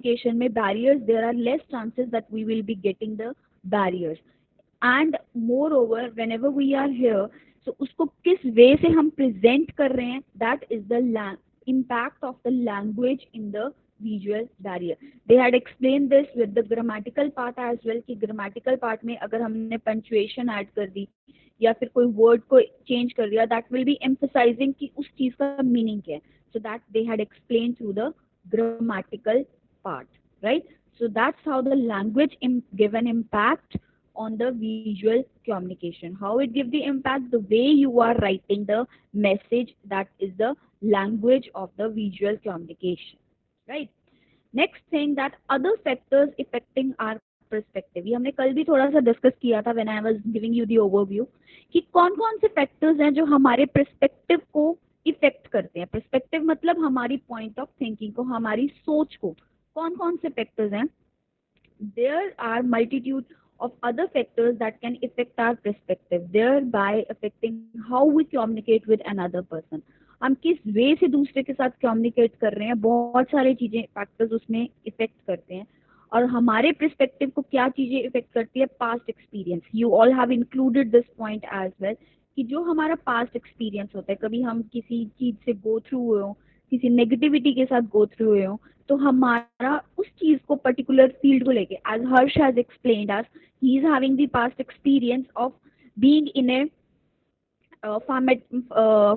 communication में barriers, there are less chances that we will be getting the barriers. And moreover, whenever we are here, so उसको किस वे से हम present कर रहे हैं, that is the impact of the language in the visual barrier. They had explained this with the grammatical part as well, कि grammatical part में अगर हमने punctuation add कर दी या फिर कोई word को change कर दिया, that will be emphasizing कि उस चीज का meaning क्या है. So that they had explained through the grammatical part, right? So that's how the language give an impact on the visual communication. How it give the impact? The way you are writing the message, that is the language of the visual communication, right? Next thing, that other factors affecting our perspective. ये हमने कल भी थोड़ा सा discuss किया था when I was giving you the overview कि कौन कौन से फैक्टर्स हैं जो हमारे perspective को इफेक्ट करते हैं. perspective मतलब हमारी पॉइंट ऑफ थिंकिंग को, हमारी सोच को. कौन कौन से फैक्टर्स हैं? There are multitude of other factors that can affect our perspective, thereby affecting how we communicate with another person. हम किस वे से दूसरे के साथ कम्युनिकेट कर रहे हैं, बहुत सारे चीजें फैक्टर्स उसमें इफेक्ट करते हैं. और हमारे पर्सपेक्टिव को क्या चीजें इफेक्ट करती है? Past experience. You all have included this point as well कि जो हमारा पास्ट एक्सपीरियंस होता है, कभी हम किसी चीज से गो थ्रू हुए हो, किसी नेगेटिविटी के साथ गो थ्रू हुए हो, तो हमारा उस चीज को पर्टिकुलर फील्ड को लेके, as Harsh has explained us, he is having the past experience of being in a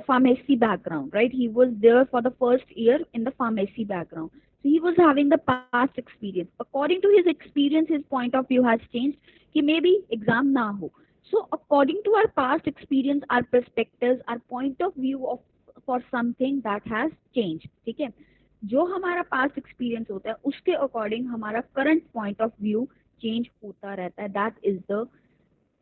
pharmacy background, right? He was there for the first year in the pharmacy background. So he was having the past experience. According to his experience, his point of view has changed कि maybe exam ना हो. So according to our past experience, our perspectives, our point of view of for something that has changed. ठीक है? जो हमारा past experience होता है उसके अकॉर्डिंग हमारा current point of view change होता रहता है. That is the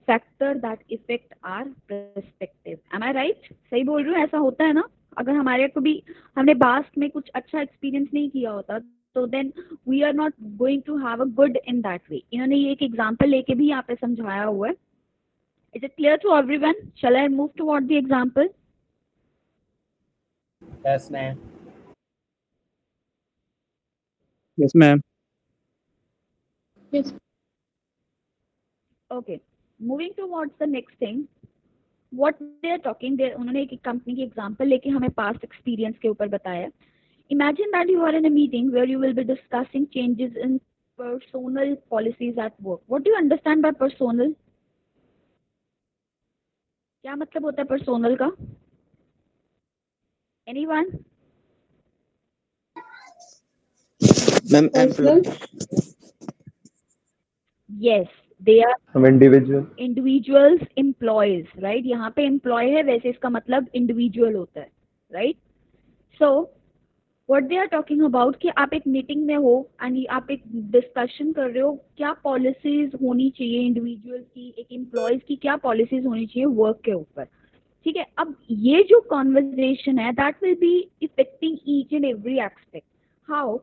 factor that effect our perspective. Am I right? सही बोल रही हूँ? ऐसा होता है ना? अगर हमारे को भी हमने पास्ट में कुछ अच्छा एक्सपीरियंस नहीं किया होता तो then we are not going to have a good in that way. इन्होंने ये एक एग्जाम्पल लेके भी यहाँ पे समझाया हुआ है. Is it clear to everyone? Shall I move toward the example? Yes, ma'am. Yes, ma'am. Yes. Okay, moving towards the next thing, what they are talking, they उन्होंने एक कंपनी की एग्जांपल लेके हमें पास्ट एक्सपीरियंस के ऊपर बताया. Imagine that you are in a meeting where you will be discussing changes in personal policies at work. What do you understand by personal? क्या मतलब होता है personal का? Anyone? Ma'am, Personal. Yes, they are हम individual. individuals, employees, right? यहाँ पे employee है, वैसे इसका मतलब individual होता है, right? So what they are talking about कि आप एक मीटिंग में हो एंड आप एक डिस्कशन कर रहे हो क्या पॉलिसीज होनी चाहिए इंडिविजुअल की, एक एम्प्लॉयज की क्या पॉलिसीज होनी चाहिए वर्क के ऊपर. ठीक है? अब ये जो कॉन्वर्जेशन है that will be effecting each and every aspect. How?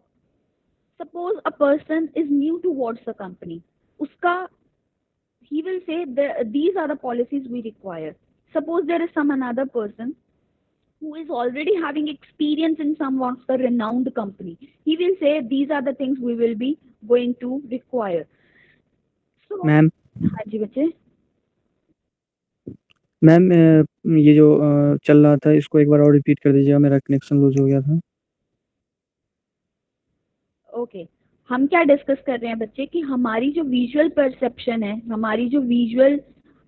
Suppose a person is new towards the company. उसका he will say these are the policies we require. Suppose there is some another person who is already having experience in some of the renowned company. He will say these are the things we will be going to require. So, Ma'am, हाँ जी बच्चे. Ma'am ये जो चल रहा था इसको एक बार और रिपीट कर दीजिएगा, मेरा कनेक्शन लूज हो गया था. ओके, हम क्या डिस्कस कर रहे हैं बच्चे कि हमारी जो विजुअल परसेप्शन है, हमारी जो विजुअल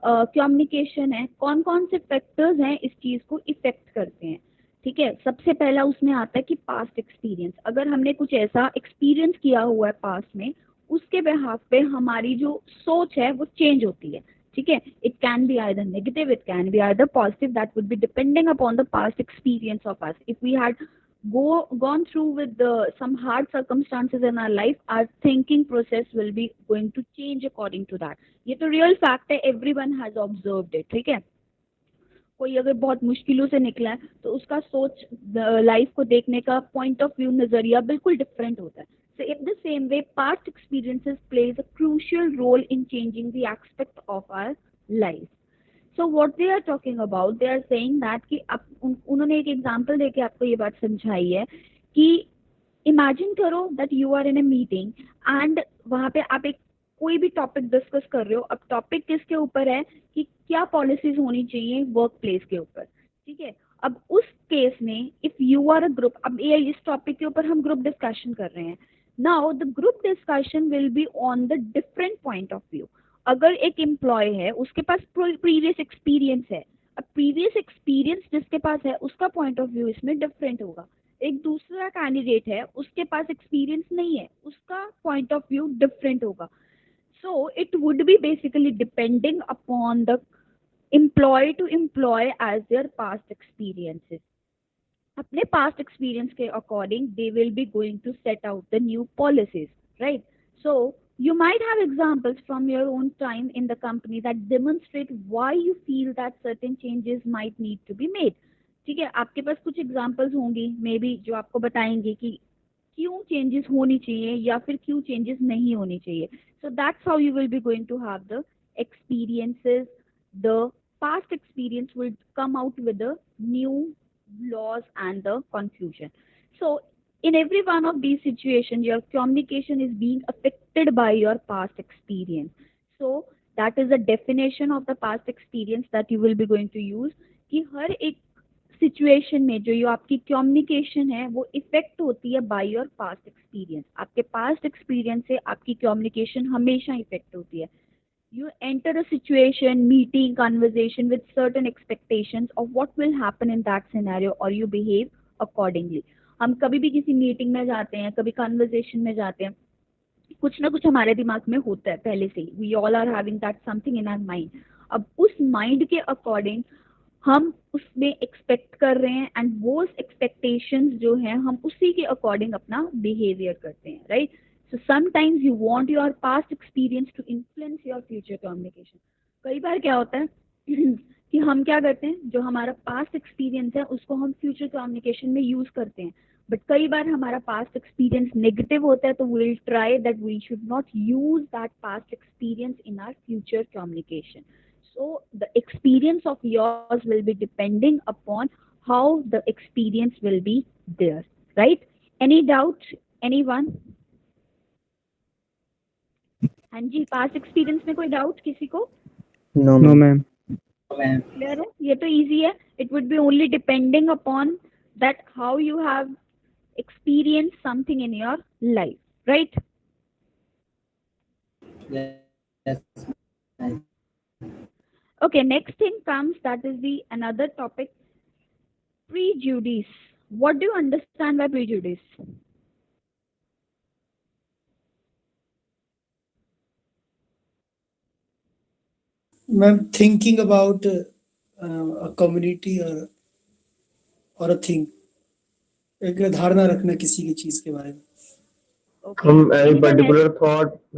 कम्युनिकेशन है, कौन कौन से फैक्टर्स हैं इस चीज को इफेक्ट करते हैं. ठीक है? सबसे पहला उसमें आता है कि पास्ट एक्सपीरियंस. अगर हमने कुछ ऐसा एक्सपीरियंस किया हुआ है पास्ट में, उसके बिहाफ पे हमारी जो सोच है वो चेंज होती है. ठीक है? It can be either negative, it can be either positive. That would be depending upon the past experience of us. If we had gone through with some hard circumstances in our life, our thinking process will be going to change according to that. ये तो real fact है, everyone has observed it. ठीक है? कोई अगर बहुत मुश्किलों से निकला है तो उसका सोच लाइफ को देखने का पॉइंट ऑफ व्यू, नजरिया बिल्कुल डिफरेंट होता है. So in the same way, past experiences plays a crucial role in changing the aspect of our life. So what they are talking about, they are saying that कि उन्होंने एक example देके आपको ये बात समझाई है कि इमेजिन करो that you are in a meeting एंड वहां पे आप एक कोई भी टॉपिक डिस्कस कर रहे हो. अब टॉपिक किसके ऊपर है कि क्या पॉलिसीज होनी चाहिए वर्क प्लेस के ऊपर. ठीक है. अब उस केस में if you are a group, अब ये इस टॉपिक के ऊपर हम ग्रुप डिस्कशन कर रहे हैं. Now the group discussion will be on the different point of view. अगर एक एम्प्लॉय है उसके पास प्रीवियस एक्सपीरियंस है, अब प्रीवियस एक्सपीरियंस जिसके पास है उसका पॉइंट ऑफ व्यू इसमें डिफरेंट होगा. एक दूसरा कैंडिडेट है उसके पास एक्सपीरियंस नहीं है, उसका पॉइंट ऑफ व्यू डिफरेंट होगा. So it would be basically depending upon the employee to employee as their past experiences. अपने past experience के according they will be going to set out the new policies, right? So you might have examples from your own time in the company that demonstrate why you feel that certain changes might need to be made. ठीक है, आपके पास कुछ examples होंगी may be जो आपको बताएंगे कि क्यों चेंजेस होनी चाहिए या फिर क्यों चेंजेस नहीं होनी चाहिए. So that's how you will be going to have the experiences. The past experience will come out with the new laws and the confusion. So in every one of these situations your communication is being affected by your past experience. So that is the definition of the past experience that you will be going to use. कि हर एक situation में जो आपकी communication है वो effect होती है by your past experience. आपके पास्ट एक्सपीरियंस से आपकी कम्युनिकेशन हमेशा इफेक्ट होती है. You enter a situation, meeting, conversation with certain expectations of what will happen in that scenario or you behave accordingly. हम कभी भी किसी मीटिंग में जाते हैं, कभी कन्वर्सेशन में जाते हैं, कुछ ना कुछ हमारे दिमाग में होता है पहले से ही. We all are having that something in our mind. अब उस माइंड के अकॉर्डिंग हम उसमें एक्सपेक्ट कर रहे हैं एंड वो एक्सपेक्टेशंस जो हैं हम उसी के अकॉर्डिंग अपना बिहेवियर करते हैं, right? So sometimes you want your past experience to influence your future communication. कई बार क्या होता है कि हम क्या करते हैं, जो हमारा पास्ट एक्सपीरियंस है उसको हम फ्यूचर कम्युनिकेशन में यूज करते हैं. बट कई बार हमारा पास्ट एक्सपीरियंस नेगेटिव होता है तो we will try that we should not use that past experience in our future communication. So the experience of yours will be depending upon how the experience will be there, right? Any doubt? Anyone? हाँ जी, past experience में कोई doubt किसी को? No ma'am. Clear है, ये तो easy है. It would be only depending upon that how you have experience something in your life, right? Okay, next thing comes, that is the another topic, prejudice. What do you understand by prejudice? Ma'am, thinking about a community or a thing, एक धारणा रखना किसी की चीज के बारे में. Okay. Anyone else?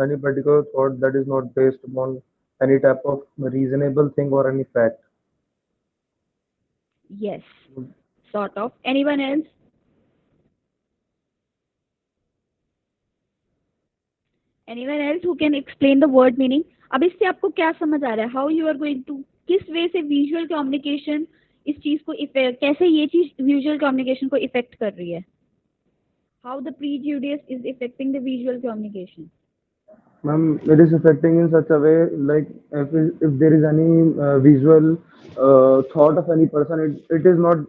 any particular thought that is not based upon any type of reasonable thing or any fact. Yes, sort of. Anyone else? Anyone else who can explain the word meaning? अब इससे आपको क्या समझ आ रहा है? How you are going to, किस वे से visual communication इस चीज को कैसे ये चीज visual communication को इफेक्ट कर रही है? How the prejudice is affecting the visual communication? Ma'am, it is affecting in such a way like if there is any visual thought of any person, it is not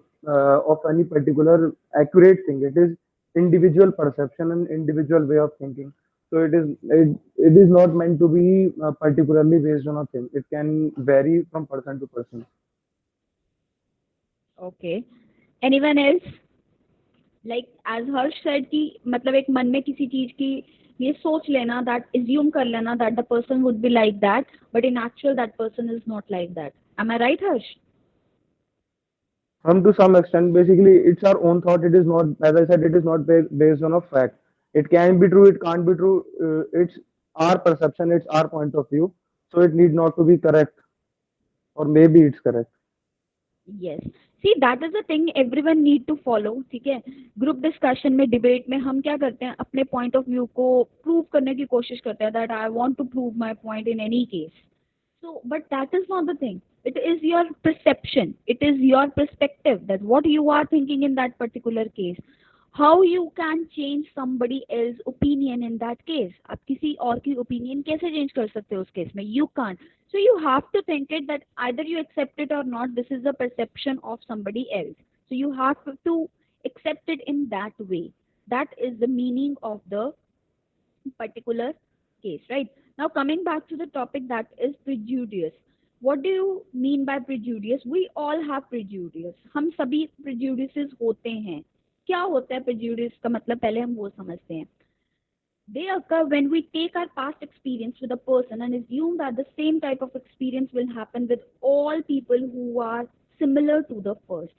of any particular accurate thing. It is individual perception and individual way of thinking. So it is not meant to be particularly based on a thing. It can vary from person to person. Okay. Anyone else? Like as Harsh said कि मतलब एक मन में किसी चीज की ये सोच लेना, that assume कर लेना that the person would be like that, but in actual that person is not like that. Am I right, Harsh? To some extent, basically, it's our own thought. It is not, as I said, it is not based on a fact. It can be true, it can't be true. It's our perception, it's our point of view. So it need not to be correct, or maybe it's correct. Yes. See, that is the thing everyone need to follow. ठीक है, group discussion में debate में हम क्या करते हैं, अपने point of view को प्रूव करने की कोशिश करते हैं, that I want to prove my point in any case. So but that is not the thing. It is your perception, it is your perspective, that what you are thinking in that particular case. how you can change somebody else's opinion in that case. आप किसी और की opinion कैसे change कर सकते हो उस case में? You can't. So you have to think it that either you accept it or not, this is the perception of somebody else. So you have to accept it in that way. That is the meaning of the particular case, right? Now coming back to the topic, that is prejudice. What do you mean by prejudice? We all have prejudice. हम सभी prejudices होते हैं. क्या होता है prejudice का मतलब, पहले हम वो समझते हैं. They occur when we take our past experience with a person and assume that the same type of experience will happen with all people who are similar to the first.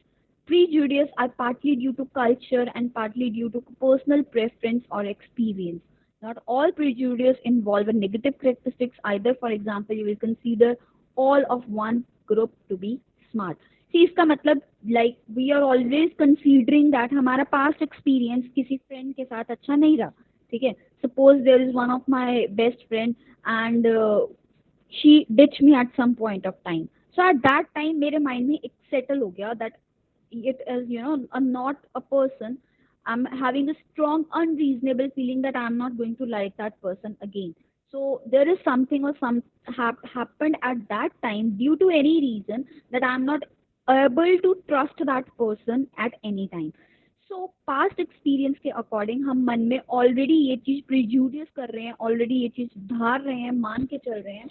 Prejudice are partly due to culture and partly due to personal preference or experience. Not all prejudice involve a negative characteristics either. For example, you will consider all of one group to be smart. See, इसका मतलब like we are always considering that हमारा past experience किसी friend के साथ अच्छा नहीं रहा. ठीक है, suppose there is one of my best friend and she ditched me at some point of time. So at that time मेरे mind में एक settle हो गया that it is, you know, not a person. I'm having a strong unreasonable feeling that I'm not going to like that person again. So there is something or some happened at that time due to any reason that I'm not able to trust that person at any time. So past experience के according हम मन में already ये चीज prejudice कर रहे हैं, already ये चीज धार रहे हैं, मान के चल रहे हैं,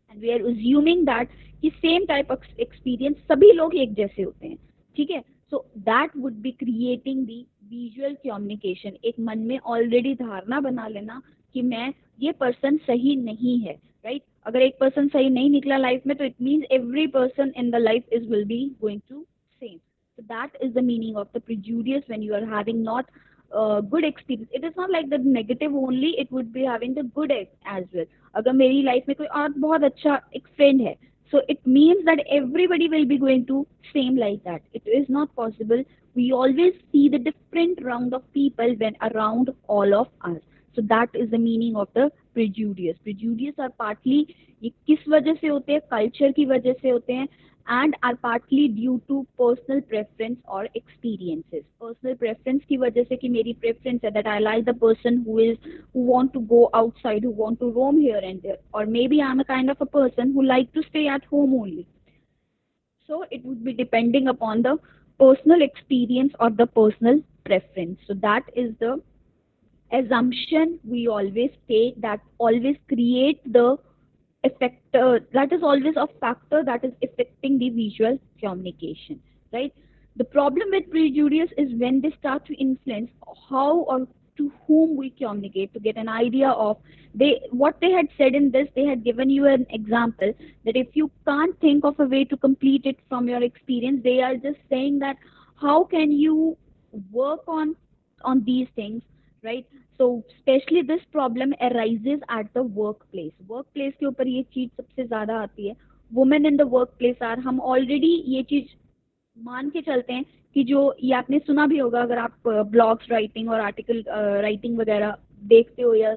and we are assuming that कि same type of experience सभी लोग एक जैसे होते हैं. ठीक है, so that would be creating the visual communication. एक मन में already धारणा बना लेना कि मैं ये person सही नहीं है, right? अगर एक person सही नहीं निकला life में तो it means every person in the life is will be going to same. So that is the meaning of the prejudice when you are having not good experience. It is not like the negative only, it would be having the good as well. अगर मेरी life में कोई और बहुत अच्छा एक friend है, so it means that everybody will be going to same like that. It is not possible. We always see the different round of people when around all of us. So that is the meaning of the prejudice. Prejudice are partly ये किस वजह से होते हैं, culture की वजह से होते हैं, and are partly due to personal preference or experiences. Personal preference की वजह से कि मेरी preference है that I like the person who want to go outside, who want to roam here and there, or maybe I'm a kind of a person who like to stay at home only. So it would be depending upon the personal experience or the personal preference. So that is the assumption we always take, that always create the effect, that is always a factor that is affecting the visual communication, right? The problem with prejudice is when they start to influence how or to whom we communicate. To get an idea of what they had said in this, they had given you an example that if you can't think of a way to complete it from your experience, they are just saying that how can you work on these things, right? So especially this problem arises at the workplace. Workplace के ऊपर ये चीज सबसे ज्यादा आती है. Women in the workplace are, हम already ये चीज मान के चलते हैं कि जो ये आपने सुना भी होगा अगर आप ब्लॉग्स राइटिंग और आर्टिकल राइटिंग वगैरह देखते हो या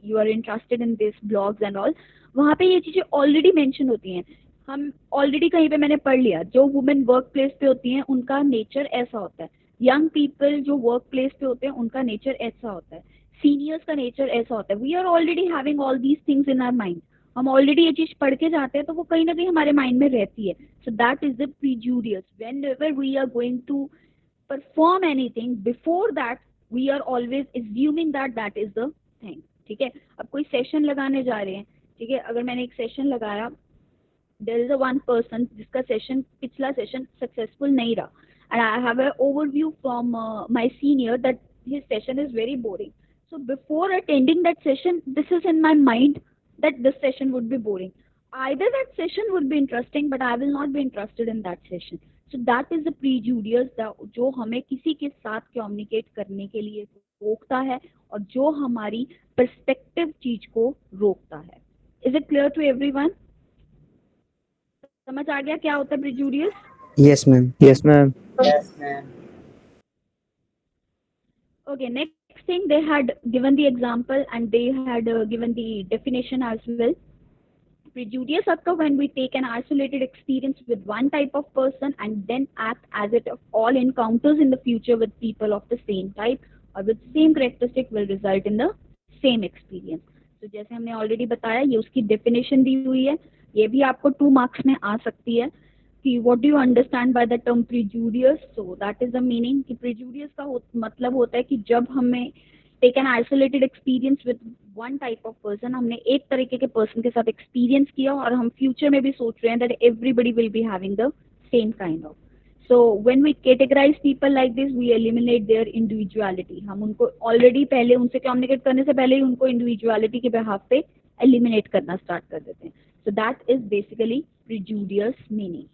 you are interested in this blogs and all, वहाँ पे ये चीजें ऑलरेडी मेंशन होती हैं. हम ऑलरेडी कहीं पे मैंने पढ़ लिया, जो वुमेन वर्क प्लेस पे होती हैं उनका नेचर ऐसा होता है, यंग पीपल जो वर्क प्लेस पे होते हैं उनका नेचर ऐसा होता है, सीनियर्स का नेचर ऐसा होता है. We are already having all these things in our mind. हम ऑलरेडी ये चीज पढ़ के जाते हैं तो वो कहीं ना कहीं हमारे माइंड में रहती है. So that is the prejudices. Whenever we are going to perform anything, before that we are always assuming that that is the thing. ठीक है, अब कोई सेशन लगाने जा रहे हैं, ठीक है, अगर मैंने एक सेशन लगाया, there is a one person जिसका सेशन पिछला सेशन सक्सेसफुल नहीं रहा, and I have an overview from my senior that his session is very boring. So before attending that session, this is in my mind that this session would be boring. Either that session would be interesting, but I will not be interested in that session. So that is the prejudice जो हमें किसी के साथ communicate करने के लिए रोकता है और जो हमारी perspective चीज को रोकता है. Is it clear to everyone? समझ आ गया क्या होता है prejudice? Yes, ma'am. Yes, ma'am. Okay, next thing, they had given the example and they had given the definition as well. prejudice occur when we take an isolated experience with one type of person and then act as if all encounters in the future with people of the same type or with same characteristic will result in the same experience. तो जैसे हमने already बताया, ये उसकी definition दी हुई है, ये भी आपको 2 मार्क्स में आ सकती है कि what do you understand by the term prejudices. So that is the meaning कि प्रिजुडियस का मतलब होता है कि जब हमें take an isolated experience with one type of person, हमने एक तरीके के पर्सन के साथ एक्सपीरियंस किया और हम फ्यूचर में भी सोच रहे हैं that everybody will be having the same kind of. So when we categorize people like this, we eliminate their individuality. हम उनको already पहले उनसे communicate करने से पहले ही उनको individuality के behalf पे eliminate करना start कर देते हैं. So that is basically prejudice meaning.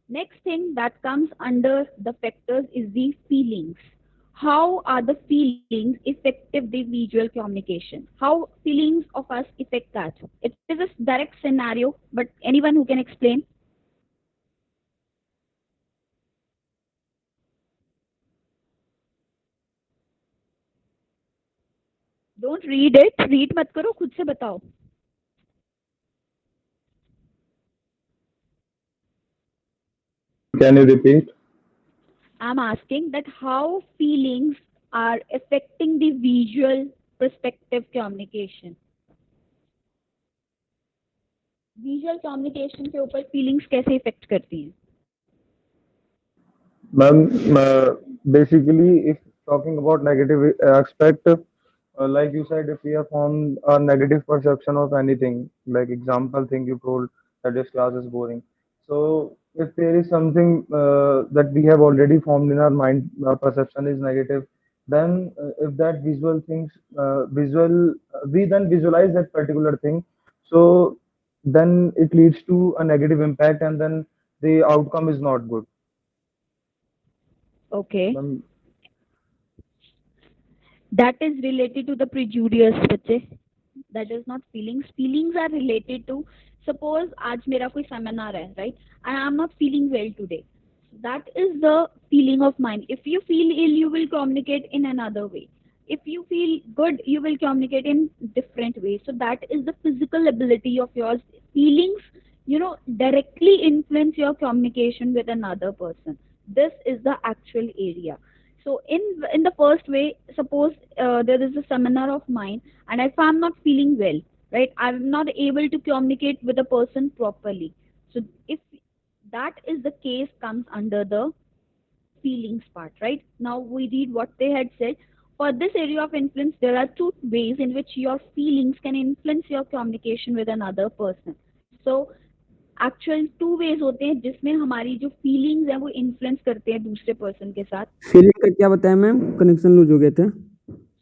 Next thing that comes under the factors is the feelings. How are the feelings effective the visual communication? How feelings of us affect that? It is a direct scenario, but anyone who can explain? Don't read it. Read मत करो, खुद से बताओ. Can you repeat? I'm asking that how feelings are affecting the visual perspective communication. Visual communication के ऊपर feelings कैसे affect करती हैं? Ma'am, basically, if talking about negative aspect, like you said, if we have formed a negative perception of anything, like example thing you told that this class is boring. So if there is something that we have already formed in our mind, our perception is negative, then if that we then visualize that particular thing. So then it leads to a negative impact, and then the outcome is not good. Okay. Ma'am, That is related to the prejudice, बच्चे. That is not feelings. Feelings are related to, suppose आज मेरा कोई seminar है, right? And I'm not feeling well today. That is the feeling of mine. If you feel ill, you will communicate in another way. If you feel good, you will communicate in different ways. So that is the physical ability of yours. Feelings, directly influence your communication with another person. This is the actual area. So in the first way, suppose there is a seminar of mine, and if I'm not feeling well, right, I'm not able to communicate with a person properly. So if that is the case, comes under the feelings part, right? Now we read what they had said. For this area of influence, there are 2 ways in which your feelings can influence your communication with another person. So actual 2 ways होते हैं जिसमें हमारी जो feelings हैं वो influence करते हैं दूसरे पर्सन के साथ. फीलिंग का क्या बताया मैम? कनेक्शन लूज हो गए थे.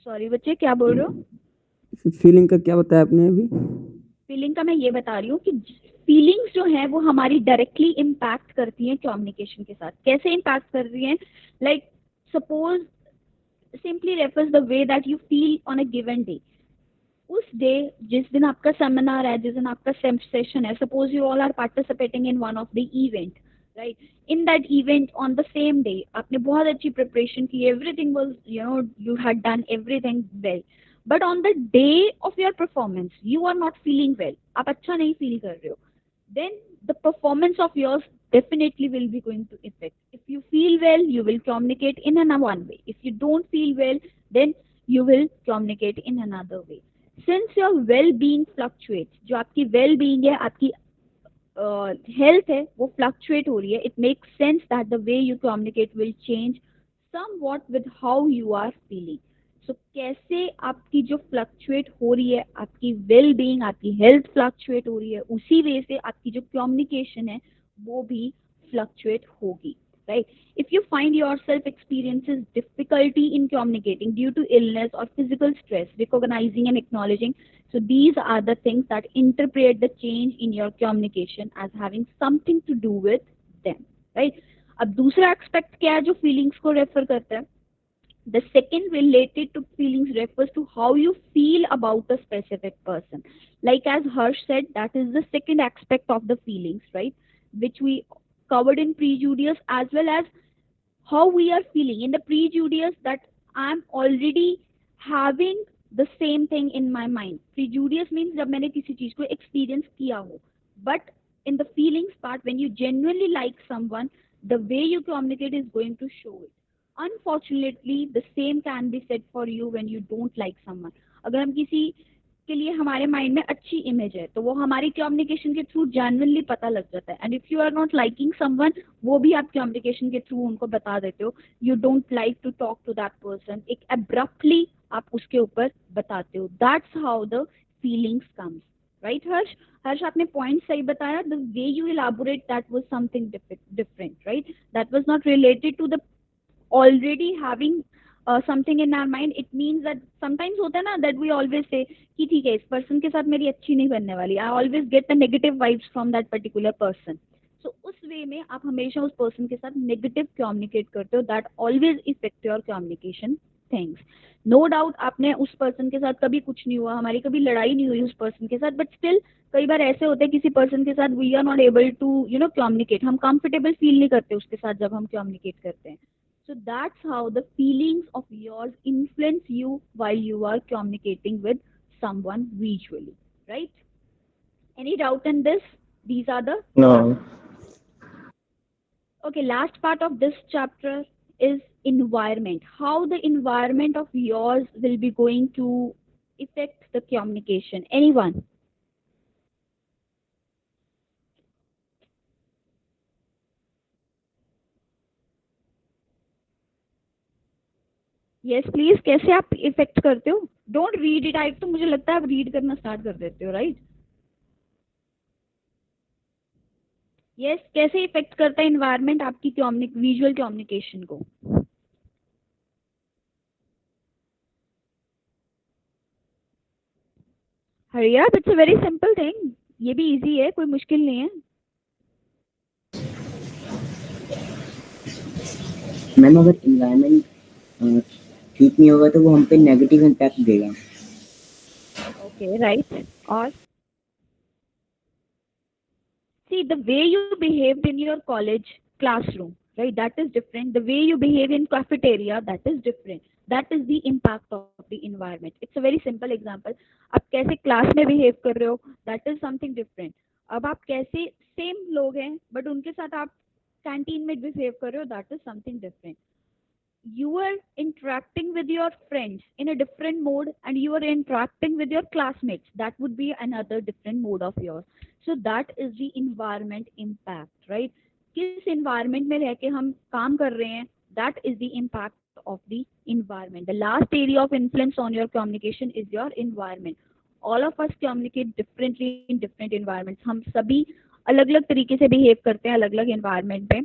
सॉरी बच्चे, क्या बोल रहे हो? फीलिंग का क्या बताया आपने अभी? फीलिंग का मैं ये बता रही हूँ कि फीलिंग्स जो है वो हमारी डायरेक्टली इम्पैक्ट करती हैं कम्युनिकेशन के साथ. कैसे इम्पैक्ट कर रही हैं? Like suppose simply refers the way that you feel on a given day. उस डे जिस दिन आपका सेमिनार है, जिस दिन आपका सेशन है, suppose you all are participating in one of the event, right? In that event on the same day आपने बहुत अच्छी प्रिपरेशन की, everything was you had done everything well, but on the day of your performance you are not feeling well, आप अच्छा नहीं feel कर रहे हो, then the performance of yours definitely will be going to affect. If you feel well, you will communicate in one way. If you don't feel well, then you will communicate in another way. Since your well-being fluctuates, जो आपकी well-being है, आपकी health है, वो fluctuate हो रही है, it makes sense that the way you communicate will change somewhat with how you are feeling. So कैसे आपकी जो fluctuate हो रही है, आपकी well-being, आपकी health fluctuate हो रही है, उसी वे से आपकी जो communication है वो भी fluctuate होगी. Right? If you find yourself experiences difficulty in communicating due to illness or physical stress, recognizing and acknowledging, so these are the things that interpret the change in your communication as having something to do with them, right? अब दूसरा aspect क्या है जो feelings को refer करता है? The second related to feelings refers to how you feel about a specific person. Like as Harsh said, that is the second aspect of the feelings, right? Which we covered in prejudice, as well as how we are feeling in the prejudice, that I'm already having the same thing in my mind. Prejudice means जब मैंने किसी चीज को experience किया हो, But in the feelings part, when you genuinely like someone, the way you communicate is going to show it. Unfortunately, the same can be said for you when you don't like someone. अगर हम किसी के लिए हमारे mind में अच्छी image है तो वो हमारी कम्युनिकेशन के थ्रू जेन्युइनली पता लग जाता है. And if you are not liking someone, वो भी आप कम्युनिकेशन के थ्रू उनको बता देते हो. You don't like to talk to that person, एक अब्रप्टली आप उसके ऊपर बताते हो. That's how the feelings comes. Right Harsh? Harsh, आपने पॉइंट सही बताया. The way you elaborate that was something different, right? That was not related to the already having something in our mind. It means that sometimes होता है ना that we always say कि ठीक है इस person के साथ मेरी अच्छी नहीं बनने वाली. I always get the negative vibes from that particular person. So उस वे में आप हमेशा उस person के साथ negative communicate करते हो. That always affect your communication things. No doubt आपने उस person के साथ कभी कुछ नहीं हुआ, हमारी कभी लड़ाई नहीं हुई उस person के साथ, but still कई बार ऐसे होते हैं किसी person के साथ we are not able to communicate. हम comfortable feel नहीं करते उसके साथ जब हम communicate करते हैं. So that's how the feelings of yours influence you while you are communicating with someone visually, right? Any doubt in this? These are the No. Okay, last part of this chapter is environment. How the environment of yours will be going to affect the communication. Anyone? Yes please. कैसे आप effect करते हो? Don't read it. आई तो मुझे लगता है आप read करना स्टार्ट कर देते हो, राइट? यस, कैसे इफेक्ट करता है इन्वायरमेंट आपकी विजुअल कम्युनिकेशन को? Hurry up, it's a very simple thing. ये भी इजी है, कोई मुश्किल नहीं है. मैम अगर इन्वायरमेंट ठीक नहीं होगा तो वो हम पे नेगेटिव इम्पैक्ट देगा. Okay, right. और see, the way you behaved in your college classroom, right, that is different. The way you behave in cafeteria, that is different. That is the impact of the environment. It's a very simple example. आप कैसे class में behave कर रहे हो, that is something different. अब आप कैसे same लोग हैं बट उनके साथ आप कैंटीन में बिहेव कर रहे हो, that is something different. You are interacting with your friends in a different mode and you are interacting with your classmates, that would be another different mode of yours. So that is the environment impact, right? किस environment में रह के हम काम कर रहे हैं, that is the impact of the environment. The last area of influence on your communication is your environment. All of us communicate differently in different environments. हम सभी अलग अलग तरीके से behave करते हैं अलग अलग environment पे.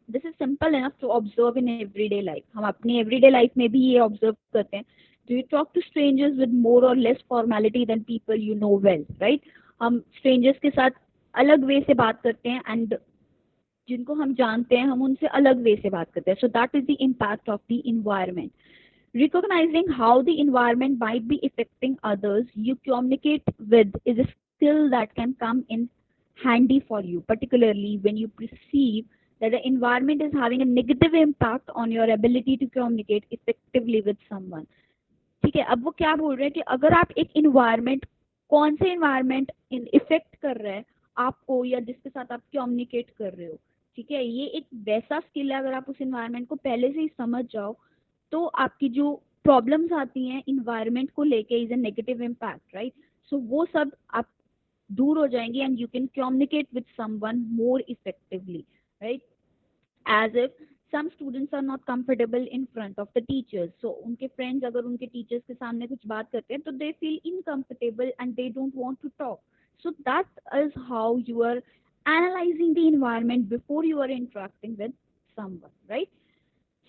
This is simple enough to observe in everyday life. हम अपनी everyday life में भी ये observe करते हैं. Do you talk to strangers with more or less formality than people you know well, right? हम strangers के साथ अलग way से बात करते हैं and जिनको हम जानते हैं हम उनसे अलग way से बात करते हैं. So that is the impact of the environment. Recognizing how the environment might be affecting others you communicate with is a skill that can come in handy for you, particularly when you perceive that the environment is having a negative impact on your ability to communicate effectively with someone. ठीक है, अब वो क्या बोल रहे हैं कि अगर आप एक environment, कौन से environment इफेक्ट कर रहा है आपको या जिसके साथ आप कम्युनिकेट कर रहे हो, ठीक है, ये एक वैसा स्किल है. अगर आप उस environment को पहले से ही समझ जाओ तो आपकी जो प्रॉब्लम्स आती हैं environment को लेके is a negative impact, right? So वो सब आप दूर हो जाएंगे and you can communicate with someone more effectively, right? As if some students are not comfortable in front of the teachers, so उनके friends अगर उनके teachers के सामने कुछ बात करते हैं तो they feel uncomfortable and they don't want to talk. So that is how you are analyzing the environment before you are interacting with someone, right?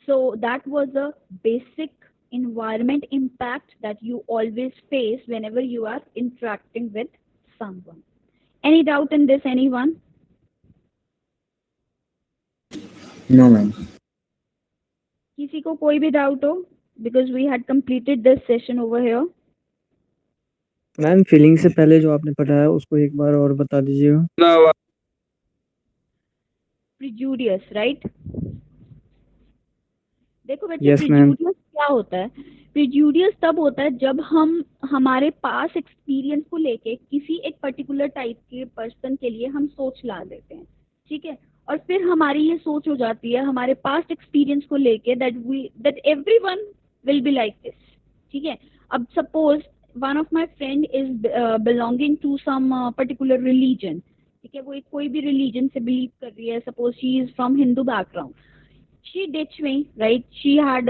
So that was a basic environment impact that you always face whenever you are interacting with someone. Any doubt in this, anyone? No ma'am. किसी को कोई भी doubt हो? Because we had completed this session over here. Ma'am feeling से पहले जो आपने पढ़ाया उसको एक बार और बता दीजिएगा. Prejudice, right? देखो बच्चे, Yes, ma'am. prejudice क्या होता है? प्रिजुडियस तब होता है जब हम हमारे पास एक्सपीरियंस को लेके किसी एक पर्टिकुलर टाइप के पर्सन के लिए हम सोच ला देते हैं, ठीक है, और फिर हमारी ये सोच हो जाती है हमारे पास्ट एक्सपीरियंस को लेके that everyone will be like this, ठीक है। अब suppose one of my friend is belonging to some particular religion, ठीक है, वो एक कोई भी रिलीजन से बिलीव कर रही है, suppose she is from Hindu background, she ditched me, right? She had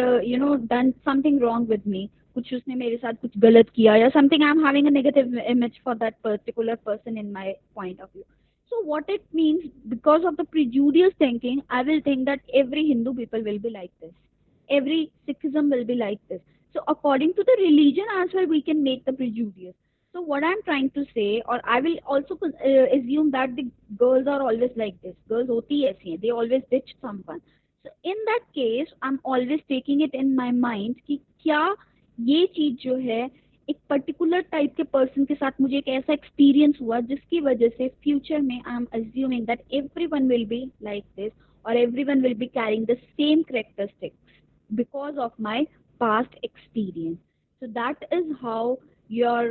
done something wrong with me, कुछ उसने मेरे साथ कुछ गलत किया या something, I'm having a negative image for that particular person in my point of view. So what it means, because of the prejudice thinking, I will think that every Hindu people will be like this, every Sikhism will be like this. So according to the religion as well, we can make the prejudice. So what I'm trying to say, or I will also assume that the girls are always like this, girls hoti aisi hain, they always ditch someone. So in that case, I'm always taking it in my mind कि क्या ये चीज जो है एक particular type के person के साथ मुझे एक ऐसा एक्सपीरियंस हुआ जिसकी वजह से फ्यूचर में I am assuming that everyone will be like this और everyone will be carrying the same characteristics because of my past experience. So that is how your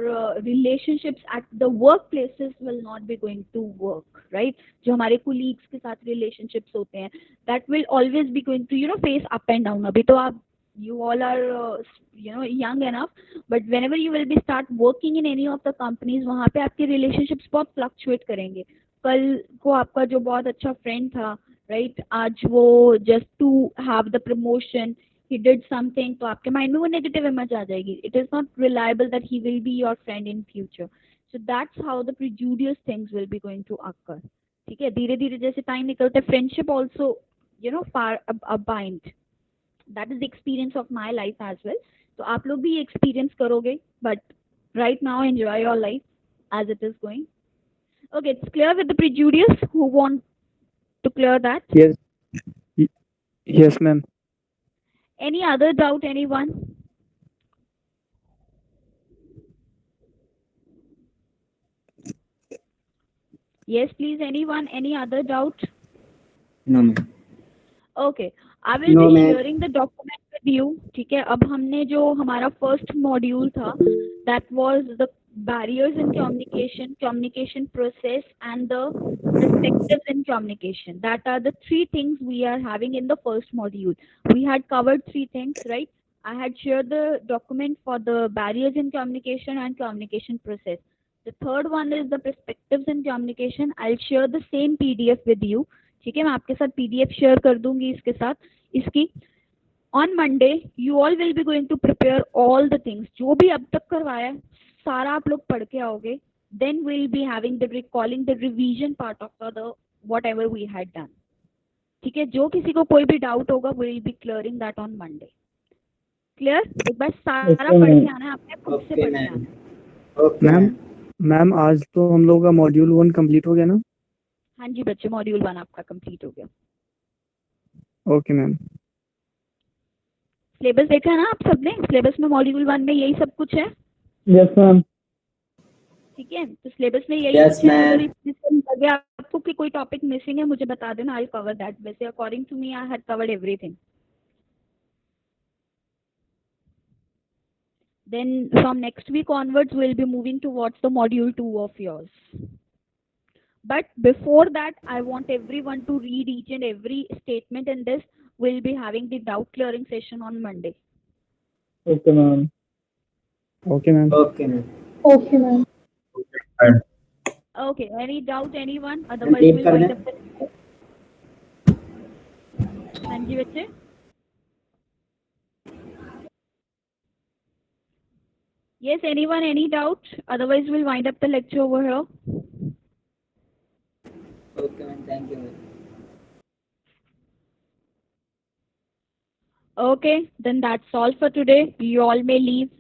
relationships at the workplaces will not be going to work, right? जो हमारे colleagues के साथ relationships होते हैं, that will always be going to face up and down. अभी तो आप you all are young enough, but whenever you will be start working in any of the companies, वहाँ पे आपके relationships बहुत fluctuate करेंगे. कल को आपका जो बहुत अच्छा friend था, right, आज वो just to have the promotion he did something, तो आपके माइंड में वो नेगेटिव इमेज आ जाएगी. It is not reliable that he will be your friend in future. So that's how the prejudices things will be going to occur, ठीक है. धीरे धीरे जैसे टाइम निकलता है, friendship also far abide. That is the experience of my life as well. तो आप लोग भी एक्सपीरियंस करोगे, but right now enjoy your life as it is going. Okay, it's clear with the prejudice. Who want to clear that? Yes, ma'am. Any other doubt, anyone? Yes, please, anyone? Any other doubt? No, ma'am. Okay, I will No, be ma'am. sharing the document with you. ठीक है. अब हमने जो हमारा first module था, that was the barriers in communication, communication process, and the perspectives in communication. That are the three things we are having in the first module. We had covered three things, right? I had shared the document for the barriers in communication and communication process. The third one is the perspectives in communication. I'll share the same PDF with you. ठीक है, मैं आपके साथ PDF share कर दूंगी इसके साथ इसकी. On Monday you all will be going to prepare all the things. जो भी अब तक करवाया है सारा आप लोग पढ़ के आओगे. Then will be having the recalling the revision part of the whatever we had done. ठीक है, जो किसी को कोई भी डाउट होगा we will be clearing that on Monday. Clear? एक बार सारा पढ़ के आना है, आपने खुद से पढ़ के आना है. मैम आज तो हम लोग का मॉड्यूल 1 कंप्लीट हो गया ना? हाँ जी बच्चे, मॉड्यूल 1 आपका कंप्लीट हो गया. Okay ma'am. सिलेबस देखा है ना आप सबने? सिलेबस में मॉड्यूल 1 में यही सब कुछ है. Yes ma'am. ठीक है, तो सिलेबस में यही Yes, कुछ है. ma'am. अगर इसमें लगे आपको कि कोई टॉपिक मिसिंग है मुझे बता देना, आई कवर दैट. वैसे according to me I had covered everything. Then from next week onwards we'll be moving towards the module 2 of yours. But before that, I want everyone to read each and every statement in this. We'll be having the doubt clearing session on Monday. Okay ma'am. Okay ma'am. Okay, ma'am. Okay, any doubt, anyone? Otherwise tape we'll कर wind दें? up the... हाँ जी बच्चे. Yes, anyone, any doubt? Otherwise we'll wind up the lecture over here. Okay, ma'am. Thank you, ma'am. Okay, then that's all for today. You all may leave.